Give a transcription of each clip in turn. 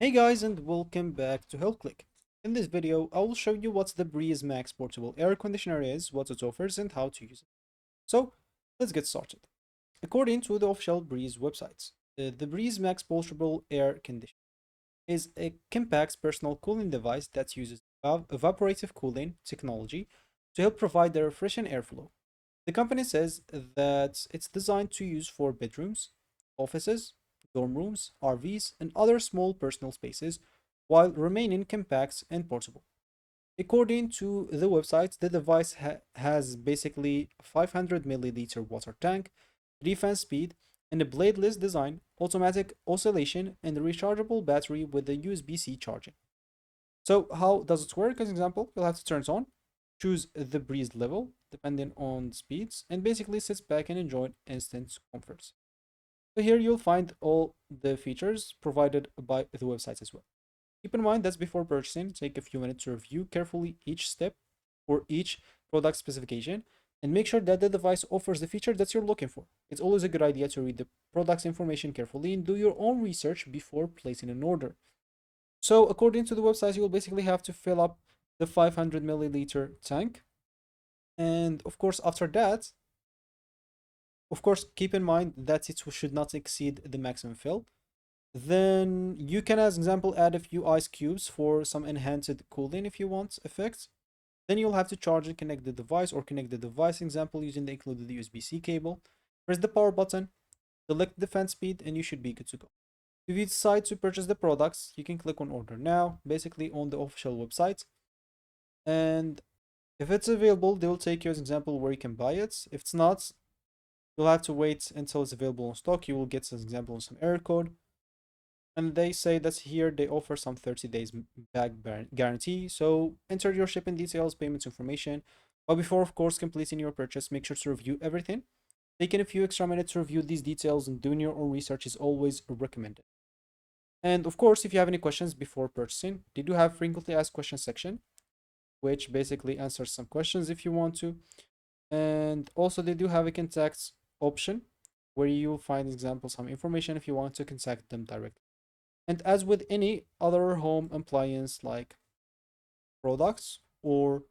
Hey guys, and welcome back to HealthClick. In this video, I will show you what the BreezaMax Portable Air Conditioner is, what it offers, and how to use it. So, let's get started. According to the official Breeze websites, the BreezaMax Portable Air Conditioner is a compact personal cooling device that uses evaporative cooling technology to help provide a refreshing airflow. The company says that it's designed to use for bedrooms, offices, dorm rooms, RVs, and other small personal spaces while remaining compact and portable. According to the website, the device has basically a 500 milliliter water tank, 3 fan speed, and a bladeless design, automatic oscillation, and a rechargeable battery with a USB-C charging. So how does it work? As an example, you'll have to turn it on, choose the breeze level depending on speeds, and basically sit back and enjoy instant comforts. So here you'll find all the features provided by the website as well. Keep in mind that before purchasing, take a few minutes to review carefully each step or each product specification and make sure that the device offers the feature that you're looking for. It's always a good idea to read the product's information carefully and do your own research before placing an order. So according to the website, you will basically have to fill up the 500 milliliter tank. And of course, after that, of course, keep in mind that it should not exceed the maximum fill. Then you can, as example, add a few ice cubes for some enhanced cooling if you want effects. Then you'll have to charge and connect the device or connect the device, example, using the included USB-C cable. Press the power button, select the fan speed, and you should be good to go. If you decide to purchase the products, you can click on order now, basically on the official website. And if it's available, they will take you as an example where you can buy it. If it's not, you'll have to wait until it's available in stock. You will get, as an example, some error code. And they say that here they offer some 30 days back guarantee. So enter your shipping details, payments information. But before, of course, completing your purchase, make sure to review everything. Taking a few extra minutes to review these details and doing your own research is always recommended. And of course, if you have any questions before purchasing, they do have frequently asked questions section, which basically answers some questions if you want to. And also they do have a contact option where you'll find examples, some information if you want to contact them directly. And as with any other home appliance like products or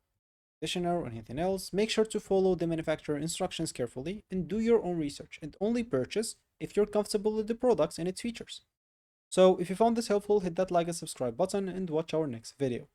conditioner or anything else, make sure to follow the manufacturer instructions carefully and do your own research and only purchase if you're comfortable with the products and its features. So if you found this helpful, hit that like and subscribe button and watch our next video.